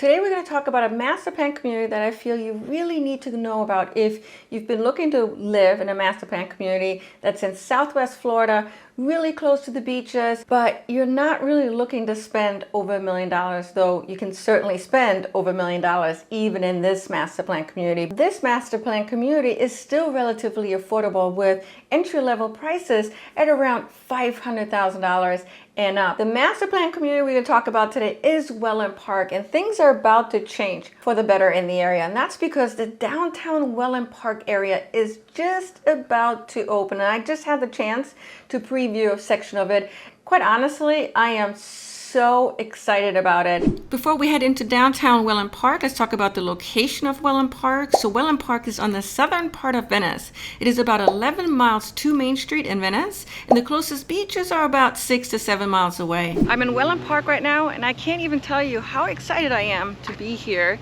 Today we're going to talk about a master plan community that I feel you really need to know about if you've been looking to live in a master plan community that's in Southwest Florida, really close to the beaches, but you're not really looking to spend over $1 million, though you can certainly spend over $1 million even in this master plan community. This master plan community is still relatively affordable with entry-level prices at around $500,000 and up. The master plan community we're going to talk about today is Wellen Park, and things are about to change for the better in the area, and that's because the downtown Wellen Park area is just about to open, and I just had the chance to preview a section of it. Quite honestly, I am so excited about it. Before we head into downtown Wellen Park, let's talk about the location of Wellen Park. So Wellen Park is on the southern part of Venice. It is about 11 miles to Main Street in Venice, and the closest beaches are about 6 to 7 miles away. I'm in Wellen Park right now, and I can't even tell you how excited I am to be here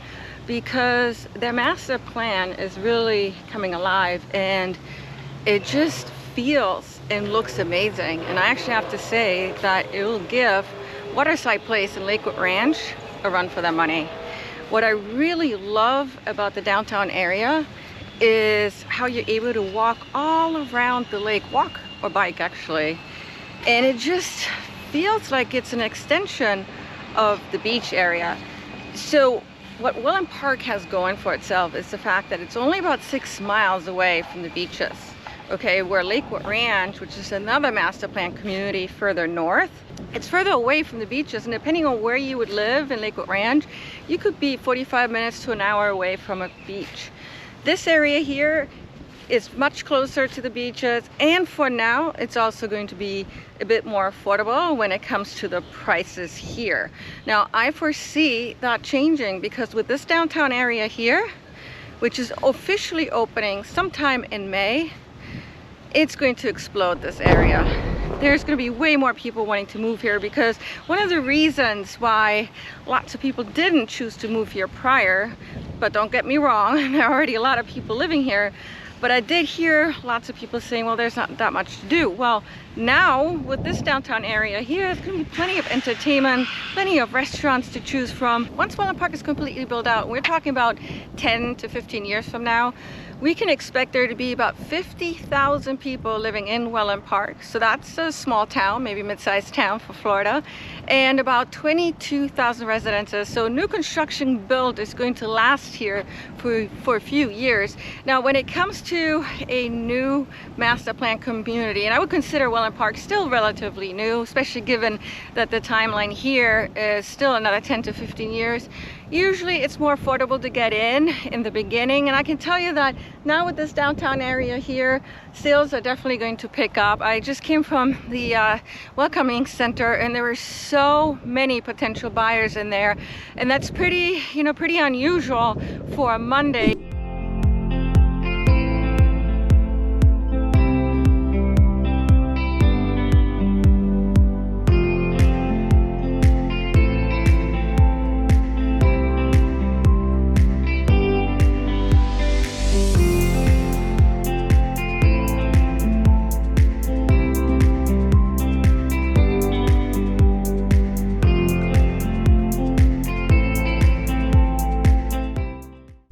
because their master plan is really coming alive, and it just feels and looks amazing. And I actually have to say that it will give Waterside Place and Lakewood Ranch a run for their money. What I really love about the downtown area is how you're able to walk all around the lake, walk or bike actually, and it just feels like it's an extension of the beach area. So what Wellen Park has going for itself is the fact that it's only about 6 miles away from the beaches. Okay, where Lakewood Ranch, which is another master plan community further north, it's further away from the beaches, and depending on where you would live in Lakewood Ranch, you could be 45 minutes to an hour away from a beach. This area here is much closer to the beaches, and for now it's also going to be a bit more affordable when it comes to the prices here. Now I foresee that changing because with this downtown area here, which is officially opening sometime in May, it's going to explode this area. There's going to be way more people wanting to move here because one of the reasons why lots of people didn't choose to move here prior, but don't get me wrong, there are already a lot of people living here, but I did hear lots of people saying, well, there's not that much to do. Well, now with this downtown area here, there's going to be plenty of entertainment, plenty of restaurants to choose from. Once Wellen Park is completely built out, we're talking about 10 to 15 years from now, we can expect there to be about 50,000 people living in Wellen Park. So that's a small town, maybe mid-sized town for Florida, and about 22,000 residences. So new construction build is going to last here for a few years. Now, when it comes to a new master plan community, and I would consider Wellen Park still relatively new, especially given that the timeline here is still another 10 to 15 years. Usually it's more affordable to get in the beginning, and I can tell you that now with this downtown area here, sales are definitely going to pick up. I just came from the welcoming center, and there were so many potential buyers in there, and that's pretty unusual for a Monday.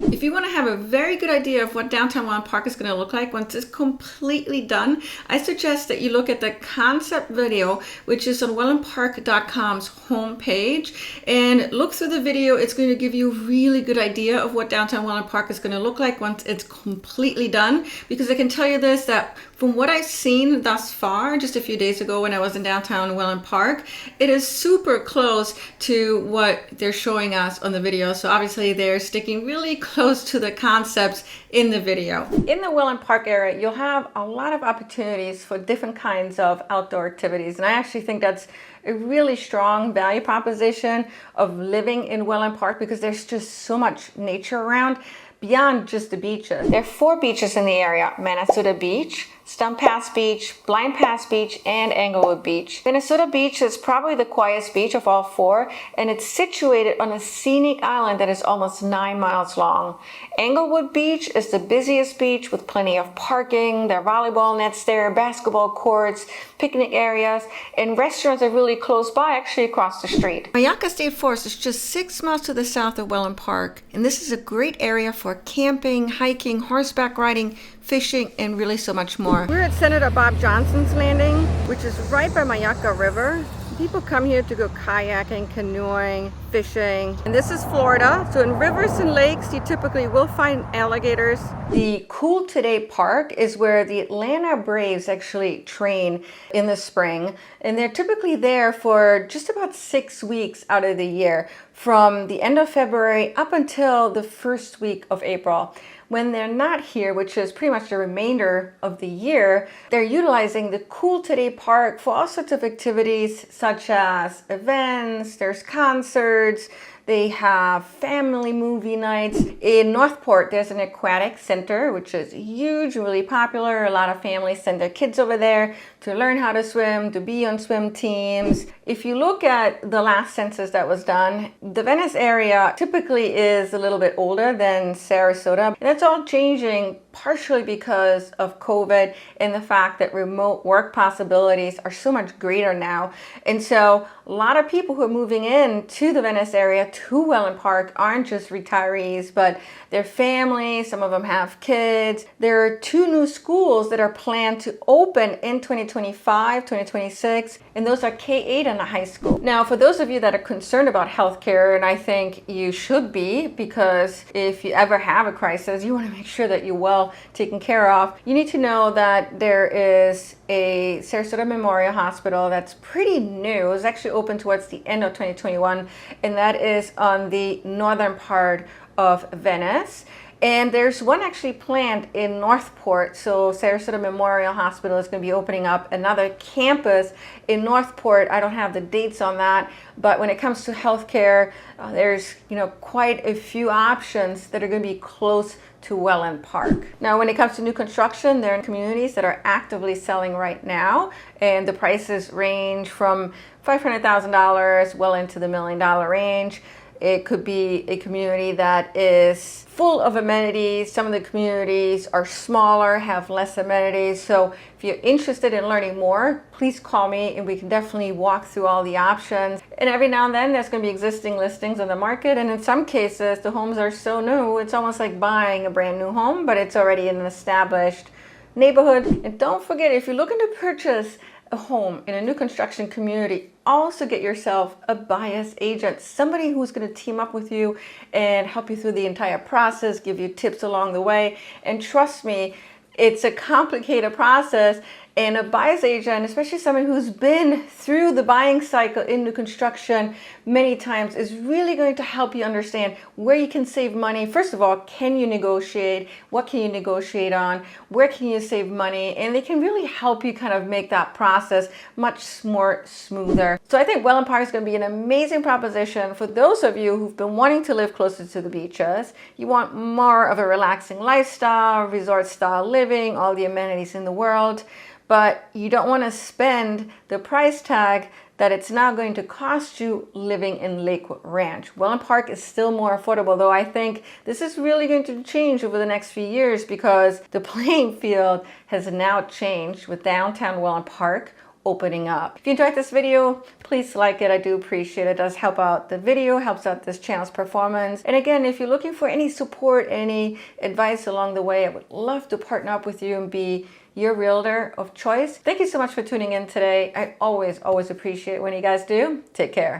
If you want to have a very good idea of what downtown Wellen Park is going to look like once it's completely done, I suggest that you look at the concept video, which is on wellenpark.com's homepage, and look through the video. It's going to give you a really good idea of what downtown Wellen Park is going to look like once it's completely done, because I can tell you this, that from what I've seen thus far, just a few days ago when I was in downtown Wellen Park, it is super close to what they're showing us on the video. So obviously they're sticking really close to the concepts in the video. In the Wellen Park area, you'll have a lot of opportunities for different kinds of outdoor activities. And I actually think that's a really strong value proposition of living in Wellen Park because there's just so much nature around. beyond just the beaches. There are 4 beaches in the area: Minnesota Beach, Stump Pass Beach, Blind Pass Beach, and Englewood Beach. Minnesota Beach is probably the quietest beach of all 4, and it's situated on a scenic island that is almost 9 miles long. Englewood Beach is the busiest beach with plenty of parking. There are volleyball nets there, basketball courts, picnic areas, and restaurants are really close by, actually across the street. Myakka State Forest is just 6 miles to the south of Wellen Park, and this is a great area for camping, hiking, horseback riding, fishing, and really so much more. We're at Senator Bob Johnson's Landing, which is right by Myakka River. People come here to go kayaking, canoeing, fishing. And this is Florida. So in rivers and lakes, you typically will find alligators. The Cool Today Park is where the Atlanta Braves actually train in the spring. And they're typically there for just about 6 weeks out of the year, from the end of February up until the first week of April. When they're not here, which is pretty much the remainder of the year, they're utilizing the Cool Today Park for all sorts of activities, such as events, there's concerts, they have family movie nights. In Northport, there's an aquatic center, which is huge, really popular. A lot of families send their kids over there to learn how to swim, to be on swim teams. If you look at the last census that was done, the Venice area typically is a little bit older than Sarasota. And that's all changing partially because of COVID and the fact that remote work possibilities are so much greater now. And so a lot of people who are moving in to the Venice area, to Wellen Park, aren't just retirees, but their families. Some of them have kids. There are 2 new schools that are planned to open in 2025, 2026, and those are K-8 and a high school. Now, for those of you that are concerned about healthcare, and I think you should be, because if you ever have a crisis, you want to make sure that you're well taken care of. You need to know that there is a Sarasota Memorial Hospital that's pretty new. It's actually open towards the end of 2021, and that is on the northern part of Venice. And there's one actually planned in Northport. So Sarasota Memorial Hospital is going to be opening up another campus in Northport. I don't have the dates on that, but when it comes to healthcare, there's quite a few options that are going to be close to Wellen Park. Now, when it comes to new construction, there are communities that are actively selling right now, and the prices range from $500,000 well into the $1 million range. It could be a community that is full of amenities. Some of the communities are smaller, have less amenities. So if you're interested in learning more, please call me and we can definitely walk through all the options. And every now and then there's going to be existing listings on the market. And in some cases, the homes are so new, it's almost like buying a brand new home, but it's already in an established neighborhood. And don't forget, if you're looking to purchase a home in a new construction community, also get yourself a buyer's agent, somebody who's going to team up with you and help you through the entire process, give you tips along the way. And trust me, it's a complicated process, and a buyer's agent, especially someone who's been through the buying cycle in new construction many times, is really going to help you understand where you can save money. First of all, can you negotiate? What can you negotiate on? Where can you save money? And they can really help you kind of make that process much more smoother. So I think Wellen Park is going to be an amazing proposition for those of you who've been wanting to live closer to the beaches. You want more of a relaxing lifestyle, resort style living, all the amenities in the world, but you don't want to spend the price tag that it's now going to cost you living in Lakewood Ranch. Wellen Park is still more affordable, though I think this is really going to change over the next few years because the playing field has now changed with downtown Wellen Park opening up. If you enjoyed this video, please like it. I do appreciate it. It does help out the video, helps out this channel's performance. And again, if you're looking for any support, any advice along the way, I would love to partner up with you and be your realtor of choice. Thank you so much for tuning in today. I always appreciate it when you guys do. Take care.